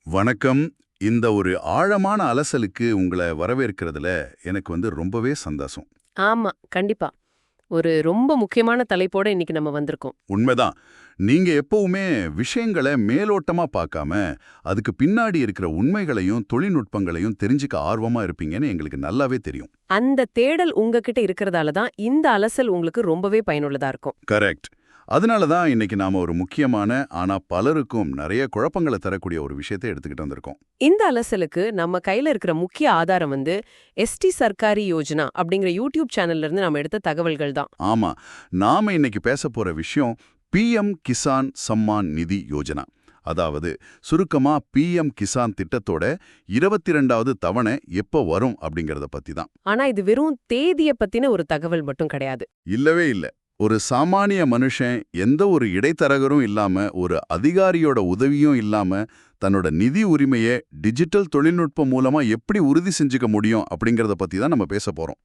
வணக்கம். இந்த ஒரு ஆழமான அலசலுக்கு உங்கள வரவேற்கிறதுல எனக்கு ரொம்பவே சந்தோஷம். ஆமா, கண்டிப்பா. ஒரு ரொம்ப முக்கியமான தலைப்போட இன்னைக்கு நம்ம வந்திருக்கோம். உண்மைதான். நீங்க எப்பவுமே விஷயங்கள மேலோட்டமா பார்க்காம, அதுக்கு பின்னாடி இருக்கிற உண்மைகளையும், தொழில்நுட்பங்களையும் தெரிஞ்சுக்க ஆர்வமா இருப்பீங்கன்னு எங்களுக்கு நல்லாவே தெரியும். அந்த தேடல் உங்ககிட்ட இருக்கிறதால தான் இந்த அலசல் உங்களுக்கு ரொம்பவே பயனுள்ளதா இருக்கும். கரெக்ட். அதனால தான் இன்னைக்கு நாம ஒரு முக்கியமான, ஆனா பலருக்கும் நெறைய குழப்பங்கள தரக்கூடிய ஒரு விஷயத்தை எடுத்துக்கிட்டு வந்திருக்கோம். இந்த அலசலுக்கு நம்ம கையில இருக்கிற முக்கிய ஆதாரம் எஸ்டி சர்க்காரி யோஜனா அப்படிங்கிற யூடியூப் சேனல்ல இருந்து நம்ம எடுத்த தகவல்கள் தான். ஆமா. நாம இன்னைக்கு பேசப் போற விஷயம் பிஎம் கிசான் சம்மான் நிதி யோஜனா. அதாவது சுருக்கமா பிஎம் கிசான் திட்டத்தோட 22வது தவணை எப்போ வரும் அப்படிங்கறத பத்தி தான். ஆனா இது வெறும் தேதிய பத்தின ஒரு தகவல் மட்டும் கிடையாது. இல்லவே இல்ல. ஒரு சாமானிய மனுஷன் எந்த ஒரு இடைத்தரகரும் இல்லாம, ஒரு அதிகாரியோட உதவியும் இல்லாம, தன்னோட நிதி உரிமையை டிஜிட்டல் தொழில்நுட்பம் மூலமா எப்படி உறுதி செஞ்சுக்க முடியும் அப்படிங்கறத பத்தி தான் நம்ம பேச போறோம்.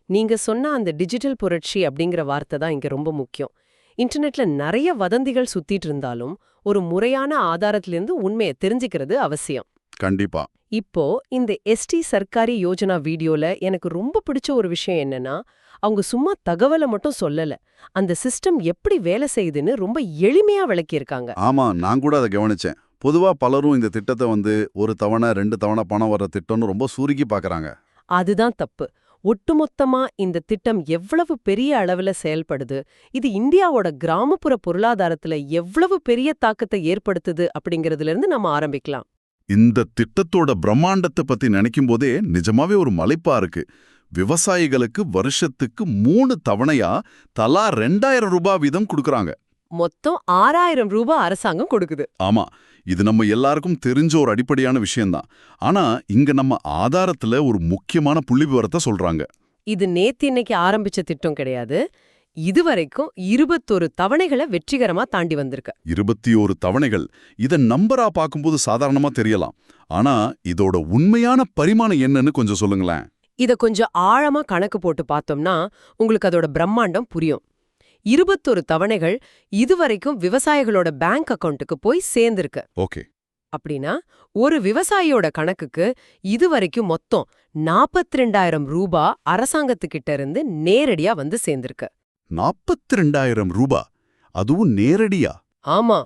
நீங்க சொன்ன அந்த டிஜிட்டல் புரட்சி அப்படிங்கிற வார்த்தை தான் இங்க ரொம்ப முக்கியம். இன்டர்நெட்ல நிறைய வதந்திகள் சுத்திட்டு இருந்தாலும் ஒரு முறையான ஆதாரத்திலிருந்து உண்மையை தெரிஞ்சுக்கிறது அவசியம். கண்டிப்பா. இப்போ இந்த எஸ்டி சர்க்காரி யோஜனா வீடியோல எனக்கு ரொம்ப பிடிச்ச ஒரு விஷயம் என்னன்னா, அவங்க சும்மா தகவலை மட்டும் சொல்லல, அந்த சிஸ்டம் எப்படி வேலை செய்யுதுன்னு ரொம்ப எளிமையா விளக்கியிருக்காங்க. ஆமா, நான் கூட அதை கவனிச்சேன். பொதுவா பலரும் இந்த திட்டத்தை ஒரு தவணை 2 தவணை பணம் வர்ற திட்டம்னு ரொம்ப சுருக்கி பார்க்கறாங்க. அதுதான் தப்பு. ஒட்டுமொத்தமா இந்த திட்டம் எவ்வளவு பெரிய அளவுல செயல்படுது, இது இந்தியாவோட கிராமப்புற பொருளாதாரத்துல எவ்வளவு பெரிய தாக்கத்தை ஏற்படுத்துது அப்படிங்கறதுல இருந்து நம்ம ஆரம்பிக்கலாம். இந்த திட்டத்தோட பிரம்மாண்டத்தை பத்தி நினைக்கும் போதே நிஜமாவே ஒரு மலைப்பா இருக்கு. விவசாயிகளுக்கு வருஷத்துக்கு 3 தவணையா தலா 2000 ரூபாய் வீதம் கொடுக்கறாங்க. மொத்தம் 6000 ரூபாய் அரசாங்கம் கொடுக்குது. ஆமா, இது நம்ம எல்லாருக்கும் தெரிஞ்ச ஒரு அடிப்படையான விஷயம்தான். ஆனா இங்க நம்ம ஆதாரத்துல ஒரு முக்கியமான புள்ளிவிவரத்தை சொல்றாங்க. இது நேத்து இன்னைக்கு ஆரம்பிச்ச திட்டம் கிடையாது. இதுவரைக்கும் 21 தவணைகளை வெற்றிகரமா தாண்டி வந்திருக்கு. 21 தவணைகள். இத நம்பரா பார்க்கும்போது சாதாரணமா தெரியலாம். ஆனா இதோட உண்மையான பரிமாணம் என்னன்னு கொஞ்சம் சொல்லுங்களேன். இத கொஞ்சம் ஆழமா கணக்கு போட்டு பார்த்தோம்னா உங்களுக்கு அதோட பிரம்மாண்டம் புரியும். 21 தவணைகள் இதுவரைக்கும் விவசாயிகளோட பேங்க் அக்கவுண்ட்டுக்கு போய் சேர்ந்திருக்கு. ஓகே. அப்படின்னா ஒரு விவசாயியோட கணக்குக்கு இதுவரைக்கும் மொத்தம் 42,000 ரூபாய் அரசாங்கத்துக்கிட்ட இருந்து நேரடியா வந்து சேர்ந்திருக்கு. 42,000 ரூபாய், அதுவும் நேரடியா? ஆமா,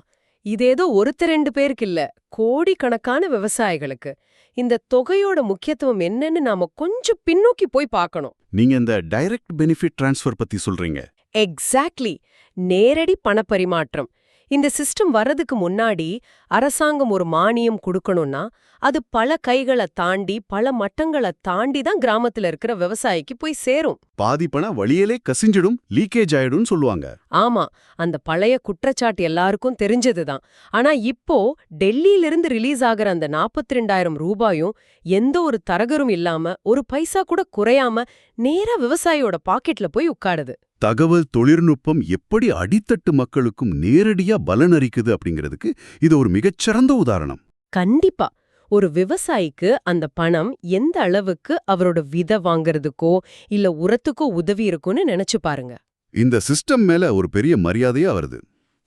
இதேதோ ஒருத்தர் 2 பேருக்கு இல்ல, கோடிக்கணக்கான விவசாயிகளுக்கு. இந்த தொகையோட முக்கியத்துவம் என்னன்னு நாம கொஞ்சம் பின்னோக்கி போய் பார்க்கணும். நீங்க இந்த டைரக்ட் பெனிஃபிட் டிரான்ஸ்ஃபர் பத்தி சொல்றீங்க? எக்ஸாக்ட்லி, நேரடி பணப்பரிமாற்றம். இந்த சிஸ்டம் வர்றதுக்கு முன்னாடி அரசாங்கம் ஒரு மானியம் கொடுக்கணும்னா அது பல கைகளை தாண்டி பல மட்டங்களை தாண்டி தான் கிராமத்துல இருக்கிற விவசாயிக்கு போய் சேரும். பாதி பணம் வழியிலே கசிஞ்சிடும், லீக்கேஜ் ஆயிடும் சொல்லுவாங்க. ஆமா, அந்த பழைய குற்றச்சாட்டு எல்லாருக்கும் தெரிஞ்சதுதான். ஆனா இப்போ டெல்லியிலிருந்து ரிலீஸ் ஆகிற அந்த 42,000 ரூபாயும் எந்த ஒரு தரகரும் இல்லாம ஒரு பைசா கூட குறையாம நேரா விவசாயியோட பாக்கெட்ல போய் உட்காருது. தகவல் தொழில்நுட்பம் எப்படி அடித்தட்டு மக்களுக்கும் நேரடியா பலனளிக்குது அப்படிங்கிறதுக்கு இது ஒரு மிகச்சிறந்த உதாரணம். கண்டிப்பா. ஒரு விவசாயிக்கு அந்த பணம் எந்த அளவுக்கு அவரோட விதை வாங்கறதுக்கோ இல்ல உரத்துக்கோ உதவி இருக்கும்னு நினைச்சு பாருங்க. இந்த சிஸ்டம் மேல ஒரு பெரிய மரியாதையா வருது.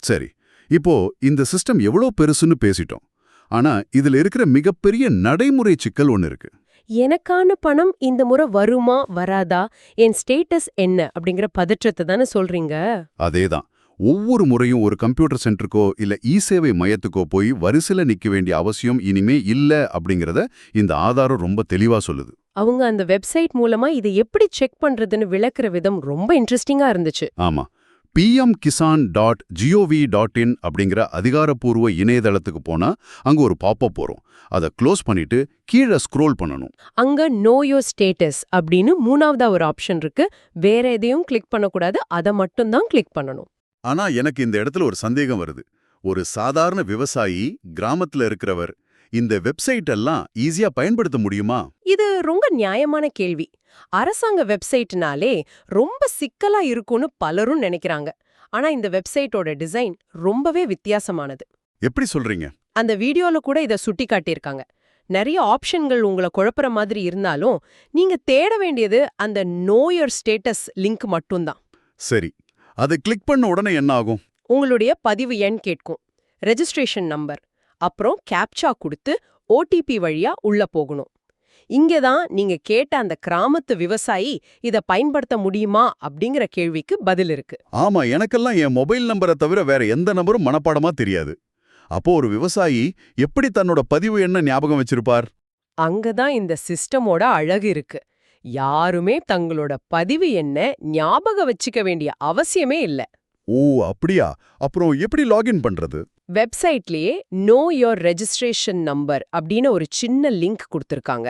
சரி, இப்போ இந்த சிஸ்டம் எவ்வளோ பெருசுன்னு பேசிட்டோம். ஆனா இதுல இருக்கிற மிகப்பெரிய நடைமுறை சிக்கல் ஒன்னு இருக்கு. எனக்கான பணம் இந்த முறை வருமா வராதா, என் ஸ்டேட்டஸ் என்ன அப்படிங்கிற பதற்றத்தை தானே சொல்றீங்க? அதேதான். ஒவ்வொரு முறையும் ஒரு கம்ப்யூட்டர் சென்டருக்கோ இல்ல இ-சேவை மையத்துக்கோ போய் வரிசையில நிக்க வேண்டிய அவசியம் இனிமே இல்ல அப்படிங்கறத இந்த ஆதாரம் ரொம்ப தெளிவா சொல்லுது. அவங்க அந்த வெப்சைட் மூலமா இதை எப்படி செக் பண்றதுன்னு விளக்குற விதம் ரொம்ப இன்ட்ரெஸ்டிங்கா இருந்துச்சு. ஆமா, pmkisan.gov.in அப்படிங்கிற அதிகாரப்பூர்வ இணையதளத்துக்கு போனா அங்க ஒரு பாப்அப் வரும். அதை க்ளோஸ் பண்ணிட்டு கீழே ஸ்க்ரோல் பண்ணணும். அங்க நோ யோர் ஸ்டேட்டஸ் அப்படின்னு 3ஆவதா ஒரு ஆப்ஷன் இருக்கு. வேற எதையும் கிளிக் பண்ணக்கூடாது, அதை மட்டும் தான் கிளிக் பண்ணணும். ஆனா எனக்கு இந்த இடத்துல ஒரு சந்தேகம் வருது. ஒரு சாதாரண விவசாயி, கிராமத்துல இருக்கிறவர் இந்த வெப்சைட் எல்லாம் ஈஸியா பயன்படுத்த முடியுமா? இது ரொம்ப நியாயமான கேள்வி. அரசாங்க வெப்சைட்னாலே ரொம்ப சிக்கலா இருக்கும்னு பலரும் நினைக்கிறாங்க. ஆனா இந்த வெப்சைட்டோட டிசைன் ரொம்பவே வித்தியாசமானது. எப்படி சொல்றீங்க? அந்த வீடியோல கூட இத சுட்டி காட்டியிருக்காங்க. நிறைய ஆப்ஷன்கள் உங்களை குழப்புற மாதிரி இருந்தாலும் நீங்க தேட வேண்டியது அந்த நோ யோர் ஸ்டேட்டஸ் லிங்க் மட்டும்தான். சரி, அதை கிளிக் பண்ண உடனே என்ன ஆகும்? உங்களுடைய பதிவு எண் கேட்கும், ரெஜிஸ்ட்ரேஷன் நம்பர், அப்புறம் கேப்சா கொடுத்து ஓடிபி வழியா உள்ள போகணும். இங்கதான் நீங்க கேட்ட அந்த கிராமத்து விவசாயி இத பயன்படுத்த முடியுமா அப்படிங்கிற கேள்விக்கு பதில் இருக்கு. ஆமா, எனக்கெல்லாம் என் மொபைல் நம்பரை தவிர வேற எந்த நம்பரும் மனப்பாடமா தெரியாது. அப்போ ஒரு விவசாயி எப்படி தன்னோட பதிவு எண்ண ஞாபகம் வச்சிருப்பார்? அங்கதான் இந்த சிஸ்டமோட அழகு இருக்கு. யாருமே தங்களோட பதிவு எண்ண ஞாபகம் வச்சுக்க வேண்டிய அவசியமே இல்ல. ஓ அப்படியா? அப்புறம் எப்படி லாகின் பண்றது? வெப்சைட்லயே நோ யோர் ரெஜிஸ்ட்ரேஷன் நம்பர் அப்படின்னு ஒரு சின்ன லிங்க் கொடுத்திருக்காங்க.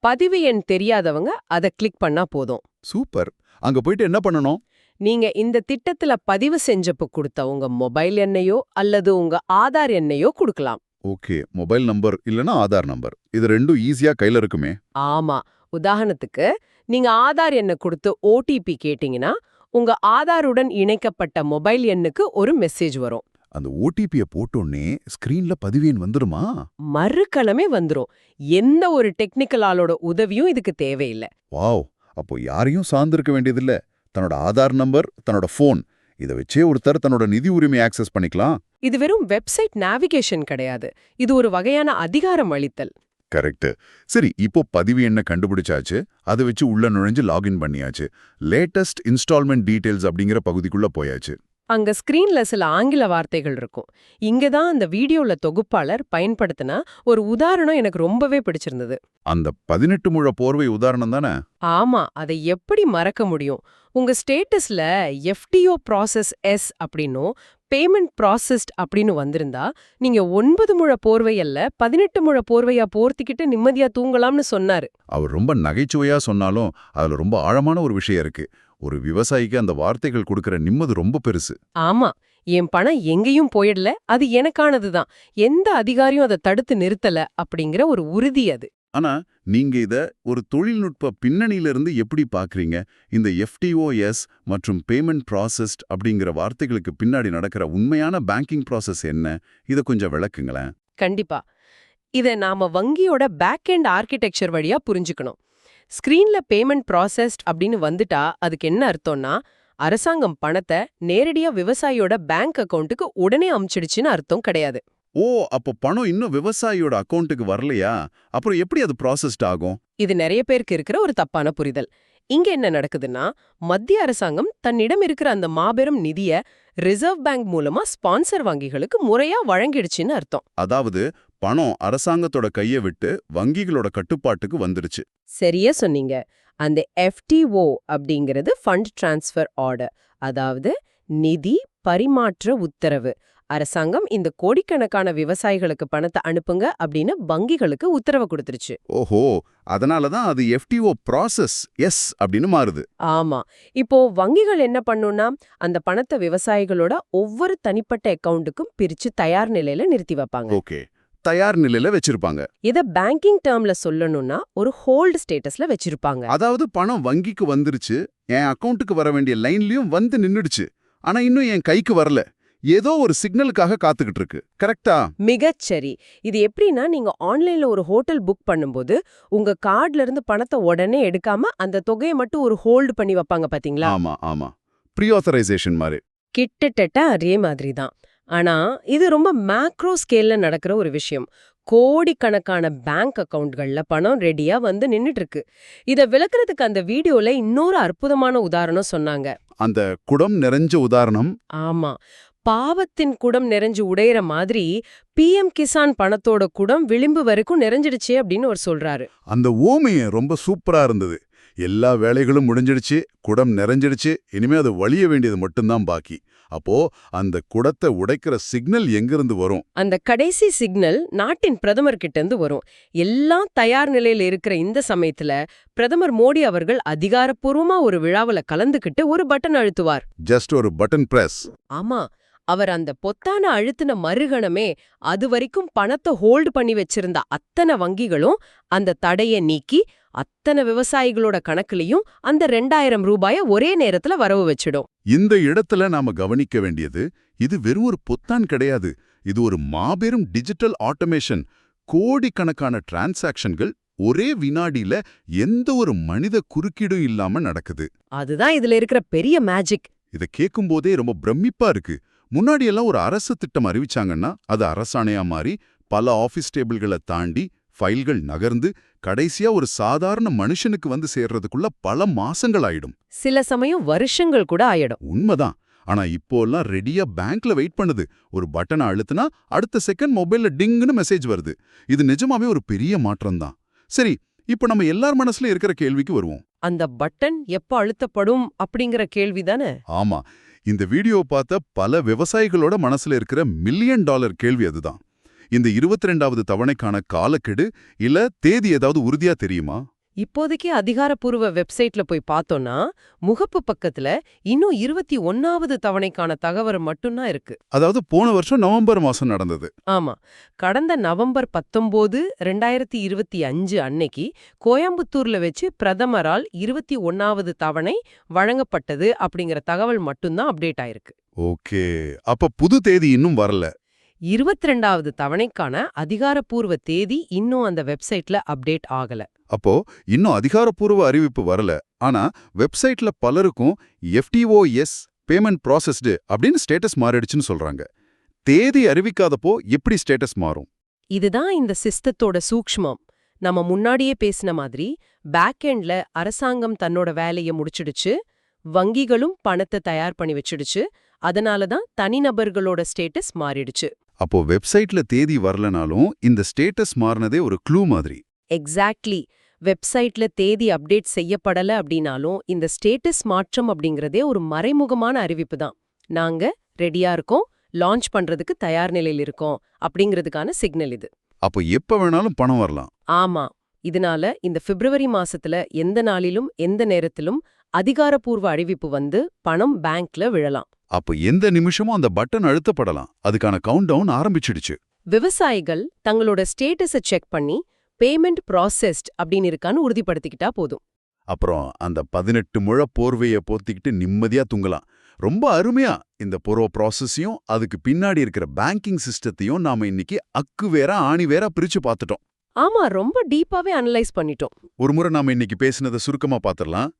பதிவு எண் தெரியாதவங்க அதை கிளிக் பண்ணா போதும். சூப்பர். அங்க போயிட்டு என்ன பண்ணணும்? நீங்க இந்த திட்டத்துல பதிவு செஞ்சப்ப கொடுத்த உங்க மொபைல் எண்ணையோ அல்லது உங்க ஆதார் எண்ணையோ கொடுக்கலாம். ஓகே, மொபைல் நம்பர் இல்லனா ஆதார் நம்பர், இது ரெண்டும் ஈஸியா கையில இருக்குமே. ஆமா, உதாரணத்துக்கு நீங்க ஆதார் எண்ணை கொடுத்து ஓடிபி கேட்டீங்கன்னா உங்க ஆதாருடன் இணைக்கப்பட்ட மொபைல் எண்ணுக்கு ஒரு மெசேஜ் வரும். அந்த ஓடிபியை போட்டோன்னே ஸ்கிரீன்ல பதிவு எண் வந்துருமா? மறுகணமே வந்துரும். எந்த ஒரு டெக்னிக்கல் ஆளோட உதவியும் இதுக்கு தேவையில்லை. வாவ், அப்போ யாரையும் சார்ந்திருக்க வேண்டியதில்ல. தன்னோட ஆதார் நம்பர், தன்னோட ஃபோன், இதை வச்சே ஒருத்தர் தன்னோட நிதி உரிமை ஆக்சஸ் பண்ணிக்கலாம். இது வெறும் வெப்சைட் நேவிகேஷன் கிடையாது, இது ஒரு வகையான அதிகாரம் அளித்தல். கரெக்ட். சரி, இப்போ பதிவு எண்ணை கண்டுபிடிச்சாச்சு, அதை வச்சு உள்ள நுழைஞ்சு லாகின் பண்ணியாச்சு. லேட்டஸ்ட் இன்ஸ்டால்மெண்ட் டீடைல்ஸ் அப்படிங்கிற பகுதிக்குள்ள போயாச்சு. அங்க ஸ்கிரீன்ல சில ஆங்கில வார்த்தைகள் இருக்கும். இங்கதான் அந்த வீடியோல தொகுப்பாளர் பயன்படுத்தின ஒரு உதாரணம் எனக்கு ரொம்பவே பிடிச்சிருந்தது. அந்த 18 முழ போர்வை உதாரணம் தானே? ஆமா, அதை எப்படி மறக்க முடியும்? உங்க ஸ்டேட்டஸ்ல எஃப்டிஓ ப்ராசஸ் எஸ் அப்படின்னும் பேமெண்ட் ப்ராசஸ்ட் அப்படின்னு வந்திருந்தா நீங்க 9 முழ போர்வை அல்ல 18 முழ போர்வையா போர்த்திக்கிட்டு நிம்மதியா தூங்கலாம்னு சொன்னாரு. அவர் ரொம்ப நகைச்சுவையா சொன்னாலும் அதுல ரொம்ப ஆழமான ஒரு விஷயம் இருக்கு. ஒரு விவசாயிக்கு அந்த வார்த்தைகள் கொடுக்கிற நிம்மதி ரொம்ப பெருசு. ஆமா, என் பணம் எங்கேயும் போயிடல, அது எனக்கானதுதான், எந்த அதிகாரியும் அதை தடுத்து நிறுத்தல அப்படிங்கிற ஒரு உறுதி அது. ஆனா நீங்க இத ஒரு தொழில்நுட்ப பின்னணியிலிருந்து எப்படி பாக்குறீங்க? இந்த எஃப்டிஓஎஸ் மற்றும் பேமெண்ட் ப்ராசஸ்ட் அப்படிங்கிற வார்த்தைகளுக்கு பின்னாடி நடக்கிற உண்மையான பேங்கிங் ப்ராசஸ் என்ன? இத கொஞ்சம் விளக்குங்களேன். கண்டிப்பா. இத நாம வங்கியோட பேக் எண்ட் ஆர்கிடெக்சர் வழியா புரிஞ்சுக்கணும். ஸ்கிரீன்ல பேமெண்ட் ப்ராசஸ்ட் அப்படின்னு வந்துட்டா அதுக்கு என்ன அர்த்தம்னா, அரசாங்கம் பணத்தை நேரடியா விவசாயியோட பேங்க் அக்கவுண்ட்டுக்கு உடனே அமுச்சிடுச்சுன்னு அர்த்தம் கிடையாது. ஓ, அப்போ பணம் இன்னும் விவசாயியோட அக்கவுண்ட்டுக்கு வரலையா? அப்புறம் எப்படி அது ப்ராசஸ்ட் ஆகும்? இது நிறைய பேருக்கு இருக்கிற ஒரு தப்பான புரிதல். இங்க என்ன நடக்குதுன்னா, மத்திய அரசாங்கம் தன்னிடம் இருக்கிற அந்த மாபெரும் நிதிய ரிசர்வ் பேங்க் மூலமா ஸ்பான்சர் வங்கிகளுக்கு முறையா வழங்கிடுச்சுன்னு அர்த்தம். அதாவது பணம் அரசாங்கத்தோட கையை விட்டு வங்கிகளோட கட்டுப்பாட்டுக்கு வந்துடுச்சு. சரியா சொன்னீங்க. அந்த எஃப்டிஓ அப்படிங்கிறது ஃபண்ட் டிரான்ஸ்ஃபர் ஆர்டர், அதாவது நிதி பரிமாற்ற உத்தரவு. அரசாங்கம் இந்த கோடிக்கணக்கான விவசாயிகளுக்கு பணத்தை அனுப்புங்க அப்படின்னு வங்கிகளுக்கு உத்தரவு கொடுத்துருச்சு. ஓஹோ, அதனாலதான் அது எஃப்டிஓ ப்ராசஸ் எஸ் அப்படின்னு மாறுது. ஆமா, இப்போ வங்கிகள் என்ன பண்ணும்னா அந்த பணத்தை விவசாயிகளோட ஒவ்வொரு தனிப்பட்ட அக்கவுண்ட்டுக்கும் பிரிச்சு தயார் நிலையில நிறுத்தி வைப்பாங்க. ஓகே, தயார் நிலையில வச்சிருப்பாங்க. இத பேங்கிங் டேர்ம்ல சொல்லணும்னா ஒரு ஹோல்டு ஸ்டேட்டஸ்ல வச்சிருப்பாங்க. அதாவது பணம் வங்கிக்கு வந்துருச்சு, என் அக்கவுண்ட்டுக்கு வர வேண்டிய லைன்லயும் வந்து நின்னுடுச்சு, ஆனா இன்னும் என் கைக்கு வரல. ஏதோ ஒரு சிக்னலுக்காக காத்துக்கிட்டு இருக்கு. கரெக்டா? மிகச்சரி. இது எப்படின்னா, நீங்க ஆன்லைன்ல ஒரு ஹோட்டல் புக் பண்ணும்போது உங்க கார்டுல இருந்து பணத்தை உடனே எடுக்காம அந்த தொகையை மட்டும் ஒரு ஹோல்டு பண்ணி வைப்பாங்க பாத்தீங்களா? ஆமா ஆமா, ப்ரீ ஆத்தரைசேஷன் மாதிரி. கிட்டத்தட்ட அதே மாதிரி தான். ஆனா இது ரொம்ப மேக்ரோ ஸ்கேல்ல நடக்கிற ஒரு விஷயம். கோடிக்கணக்கான பேங்க் அக்கவுண்ட்கள்ல பணம் ரெடியா வந்து நின்னுட்டு இருக்கு. இத விளக்குறதுக்கு அந்த வீடியோல இன்னொரு அற்புதமான உதாரணம் சொன்னாங்க. அந்த குடம் நிறைஞ்ச உதாரணம். ஆமா, பாவத்தின் குடம் நிறைஞ்சு உடையிற மாதிரி PM கிசான் பணத்தோட குடம் விளிம்பு வரைக்கும் நிறைஞ்சிடுச்சு அப்படின்னு அவர் சொல்றாரு. அந்த ஓமைய ரொம்ப சூப்பரா இருந்தது. எல்லா வேலைகளும் முடிஞ்சிடுச்சு, குடம் நிறைஞ்சிடுச்சு, இனிமே அது வழிய வேண்டியது மட்டும்தான் பாக்கி. அப்போ அந்த குடத்தை உடைக்கிற சிக்னல் எங்கிருந்து வரும்? அந்த கடைசி சிக்னல் நாட்டின் பிரதமர் கிட்ட இருந்து வரும். எல்லாம் தயார் நிலையில இருக்கிற இந்த சமயத்துல பிரதமர் மோடி அவர்கள் அதிகாரப்பூர்வமா ஒரு விழாவுல கலந்துக்கிட்டு ஒரு பட்டன் அழுத்துவார். ஜஸ்ட் ஒரு பட்டன் பிரஸ். ஆமா, அவர் அந்த பொத்தான அழுத்தின மறுகணமே அது வரைக்கும் பணத்தை ஹோல்டு பண்ணி வச்சிருந்த அத்தனை வங்கிகளும் அந்த தடையை நீக்கி அத்தனை விவசாயிகளோட கணக்குலயும் அந்த 2000 ரூபாய ஒரே நேரத்துல வரவு வச்சிடும். இந்த இடத்துல நாம கவனிக்க வேண்டியது, இது வெறும் ஒரு பொத்தான் கிடையாது. இது ஒரு மாபெரும் டிஜிட்டல் ஆட்டோமேஷன். கோடிக்கணக்கான டிரான்சாக்ஷன்கள் ஒரே வினாடியில எந்த ஒரு மனித குறுக்கீடும் இல்லாம நடக்குது. அதுதான் இதுல இருக்கிற பெரிய மேஜிக். இத கேட்கும்போதே ரொம்ப பிரமிப்பா இருக்கு. முன்னாடியெல்லாம் ஒரு அரசு திட்டம் அறிவிச்சாங்கன்னா அது அரசாணையா மாறி பல ஆபீஸ் டேபிள்களை தாண்டி ஃபைல்கள் நகர்ந்து கடைசியா ஒரு சாதாரண மனுஷனுக்கு வந்து சேர்றதுக்குள்ள பல மாசங்கள் ஆயிடும். சில சமயம் வருஷங்கள் கூட ஆயிடும். உண்மைதான். ஆனா இப்போல்லாம் ரெடியா பேங்க்ல வெயிட் பண்ணுது. ஒரு பட்டனை அழுத்தினா அடுத்த செகண்ட் மொபைல்ல டிங்னு மெசேஜ் வருது. இது நிஜமாவே ஒரு பெரிய மாற்றம் தான். சரி, இப்போ நம்ம எல்லார் மனசுல இருக்கிற கேள்விக்கு வருவோம். அந்த பட்டன் எப்ப அழுத்தப்படும் அப்படிங்கிற கேள்விதானே? ஆமா, இந்த வீடியோவை பார்த்த பல விவசாயிகளோட மனசுல இருக்கிற மில்லியன் டாலர் கேள்வி அதுதான். இந்த 22வது தவணைக்கான காலக்கெடு இல்ல தேதி ஏதாவது உறுதியா தெரியுமா? இப்போதைக்கு அதிகாரப்பூர்வ வெப்சைட்ல போய் பார்த்தோம்னா முகப்பு பக்கத்துல இன்னும் 21வது தவணைக்கான தகவல் மட்டும்தான் இருக்கு. அதாவது போன வருஷம் நவம்பர் மாசம் நடந்தது. ஆமா, கடந்த நவம்பர் 19, 2025 அன்னைக்கு கோயம்புத்தூர்ல வச்சு பிரதமரால் 21வது தவணை வழங்கப்பட்டது அப்படிங்கிற தகவல் மட்டும்தான் அப்டேட் ஆயிருக்கு. ஓகே, அப்ப புது தேதி இன்னும் வரல. 22வது தவணைக்கான அதிகாரப்பூர்வ தேதி இன்னும் அந்த வெப்சைட்ல அப்டேட் ஆகல. அப்போ இன்னும் அதிகாரப்பூர்வ அறிவிப்பு வரல. ஆனா வெப்சைட்ல பலருக்கும் FTOS பேமெண்ட் ப்ராசஸ்டு அப்படின்னு ஸ்டேட்டஸ் மாறிடுச்சுன்னு சொல்றாங்க. தேதி அறிவிக்காதப்போ எப்படி ஸ்டேட்டஸ் மாறும்? இதுதான் இந்த சிஸ்டத்தோட சூக்ஷ்மம். நம்ம முன்னாடியே பேசின மாதிரி பேக்எண்ட்ல அரசாங்கம் தன்னோட வேலையை முடிச்சிடுச்சு, வங்கிகளும் பணத்தை தயார் பண்ணி வச்சிடுச்சு. அதனால தான் தனிநபர்களோட ஸ்டேட்டஸ் மாறிடுச்சு. அப்போ வெப்சைட்ல தேதி வரலனாலும் இந்த ஸ்டேட்டஸ் மாறினதே ஒரு க்ளூ மாதிரி. எக்ஸாக்ட்லி. வெப்சைட்ல தேதி அப்டேட் செய்யப்படல அப்படின்னாலும் இந்த ஸ்டேட்டஸ் மாற்றம் அப்படிங்கறதே ஒரு மறைமுகமான அறிவிப்பு தான். நாங்க ரெடியா இருக்கோம், லான்ச் பண்றதுக்கு தயார் நிலையில் இருக்கோம் அப்படிங்கிறதுக்கான சிக்னல் இது. அப்போ எப்ப வேணாலும் பணம் வரலாம். ஆமா, இதனால இந்த பிப்ரவரி மாசத்துல எந்த நாளிலும் எந்த நேரத்திலும் அதிகாரப்பூர்வ அறிவிப்பு வந்து பணம் பேங்க்ல விழலாம். அப்போ எந்த நிமிஷமும் அந்த பட்டன் அழுத்தப்படலாம். அதுக்கான கவுண்ட் டவுன் ஆரம்பிச்சிடுச்சு. விவசாயிகள் தங்களோட ஸ்டேட்டஸை செக் பண்ணி பேமெண்ட் ப்ராசஸ்ட் அப்படின்னு இருக்கான்னு உறுதிப்படுத்திக்கிட்டா போதும். அப்புறம் அந்த 18 முழ போர்வையை போத்திக்கிட்டு நிம்மதியா தூங்கலாம். ரொம்ப அருமையா இந்த பூர்வ ப்ராசஸையும் அதுக்கு பின்னாடி இருக்கிற பேங்கிங் சிஸ்டத்தையும் நாம இன்னைக்கு அக்கு வேற ஆணி வேற பிரிச்சு பார்த்துட்டோம். ஆமா, ரொம்ப டீப்பாவே அனலைஸ் பண்ணிட்டோம். ஒரு முறை நாம இன்னைக்கு பேசினதை சுருக்கமா பார்த்துடலாம்.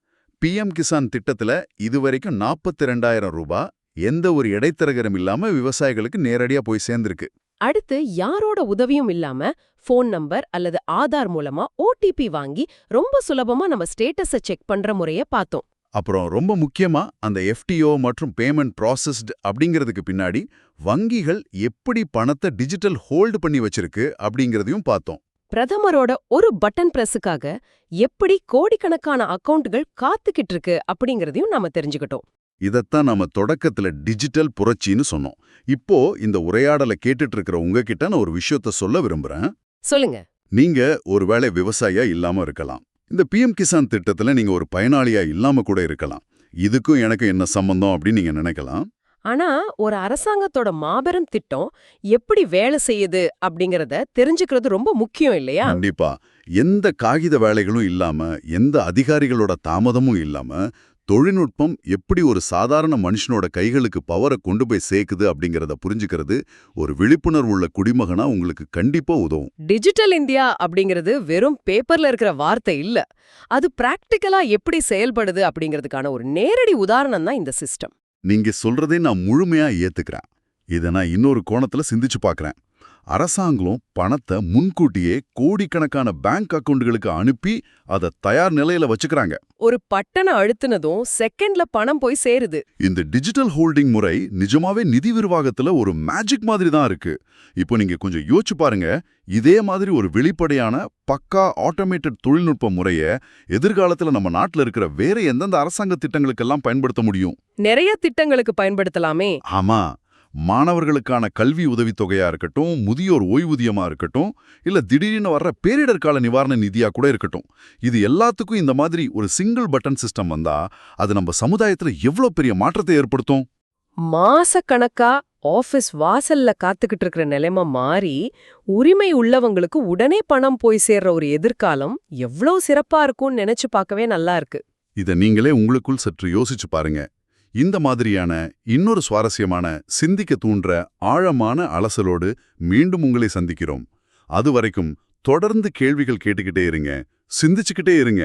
PM கிசான் திட்டத்துல இதுவரைக்கும் 42,000 ரூபாய் எந்த ஒரு இடைத்தரகரும் இல்லாம விவசாயிகளுக்கு நேரடியா போய் சேர்ந்திருக்கு. அடுத்து யாரோட உதவியும் இல்லாம ஃபோன் நம்பர் அல்லது ஆதார் மூலமா OTP வாங்கி ரொம்ப சுலபமா நம்ம ஸ்டேட்டஸை செக் பண்ற முறைய பார்த்தோம். அப்புறம் ரொம்ப முக்கியமா அந்த FTO மற்றும் பேமெண்ட் ப்ராசஸ்டு அப்படிங்கிறதுக்கு பின்னாடி வங்கிகள் எப்படி பணத்தை டிஜிட்டல் ஹோல்டு பண்ணி வச்சிருக்கு அப்படிங்கிறதையும் பார்த்தோம். பிரதமரோட ஒரு பட்டன் பிரஸுக்காக எப்படி கோடிக்கணக்கான அக்கவுண்ட்கள் காத்துக்கிட்டு இருக்கு அப்படிங்கறதையும் நாம தெரிஞ்சுக்கிட்டோம். இதத்தான் நாம தொடக்கத்துல டிஜிட்டல் புரட்சின்னு சொன்னோம். இப்போ இந்த உரையாடலை கேட்டுட்டு இருக்கிற உங்ககிட்ட நான் ஒரு விஷயத்த சொல்ல விரும்புறேன். சொல்லுங்க. நீங்க ஒருவேளை விவசாயியா இல்லாம இருக்கலாம். இந்த PM கிசான் திட்டத்துல நீங்க ஒரு பயனாளியா இல்லாம கூட இருக்கலாம். இதுக்கும் எனக்கு என்ன சம்பந்தம் அப்படின்னு நீங்க நினைக்கலாம். ஆனா ஒரு அரசாங்கத்தோட மாபெரும் திட்டம் எப்படி வேலை செய்யுது அப்படிங்கறத தெரிஞ்சுக்கிறது ரொம்ப முக்கியம் இல்லையா? கண்டிப்பா. எந்த காகித வேலைகளும் இல்லாம, எந்த அதிகாரிகளோட தாமதமும் இல்லாம, தொழில்நுட்பம் எப்படி ஒரு சாதாரண மனுஷனோட கைகளுக்கு பவரை கொண்டு போய் சேர்க்குது அப்படிங்கறத புரிஞ்சுக்கிறது ஒரு விழிப்புணர்வுள்ள குடிமகனா உங்களுக்கு கண்டிப்பா உதவும். டிஜிட்டல் இந்தியா அப்படிங்கிறது வெறும் பேப்பர்ல இருக்கிற வார்த்தை இல்ல, அது பிராக்டிக்கலா எப்படி செயல்படுது அப்படிங்கிறதுக்கான ஒரு நேரடி உதாரணம் தான் இந்த சிஸ்டம். நீங்க சொல்றதை நான் முழுமையா ஏத்துக்கிறேன். இதை நான் இன்னொரு கோணத்துல சிந்திச்சு பார்க்கறேன். அரசாங்கம் பணத்தை முன்கூட்டியே கோடிக்கணக்கான பேங்க் அக்கவுண்ட்களுக்கு அனுப்பி அதை தயார் நிலையில வச்சுக்கிறாங்க. ஒரு பட்டனை அழுத்தினதும் செகண்ட்ல பணம் போய் சேருது. இந்த டிஜிட்டல் ஹோல்டிங் முறை நிஜமாவே நிதி நிர்வாகத்துல ஒரு மேஜிக் மாதிரி தான் இருக்கு. இப்போ நீங்க கொஞ்சம் யோசிச்சு பாருங்க. இதே மாதிரி ஒரு வெளிப்படையான பக்கா ஆட்டோமேட்டட் தொழில்நுட்ப முறைய எதிர்காலத்துல நம்ம நாட்டுல இருக்கிற வேற எந்தெந்த அரசாங்க திட்டங்களுக்கெல்லாம் பயன்படுத்த முடியும்? நிறைய திட்டங்களுக்கு பயன்படுத்தலாமே. ஆமா, மாணவர்களுக்கான கல்வி உதவித்தொகையா இருக்கட்டும், முதியோர் ஓய்வூதியமா இருக்கட்டும், இல்ல திடீர்னு வர்ற பேரிடர் கால நிவாரண நிதியா கூட இருக்கட்டும். இது எல்லாத்துக்கும் இந்த மாதிரி ஒரு சிங்கிள் பட்டன் சிஸ்டம் வந்தா அது நம்ம சமுதாயத்துல எவ்வளவு பெரிய மாற்றத்தை ஏற்படுத்தும். மாசக்கணக்கா ஆபீஸ் வாசல்ல காத்துக்கிட்டு இருக்கிற நிலைமை மாறி உரிமை உள்ளவங்களுக்கு உடனே பணம் போய் சேர்ற ஒரு எதிர்காலம் எவ்வளவு சிறப்பா இருக்கும்னு நினைச்சு பார்க்கவே நல்லா இருக்கு. இத நீங்களே உங்களுக்குள் சற்று யோசிச்சு பாருங்க. இந்த மாதிரியான இன்னொரு சுவாரஸ்யமான சிந்திக்க தூண்டுற ஆழமான அலசலோடு மீண்டும் உங்களை சந்திக்கிறோம். அதுவரைக்கும் தொடர்ந்து கேள்விகள் கேட்டுக்கிட்டே இருங்க, சிந்திச்சுக்கிட்டே இருங்க.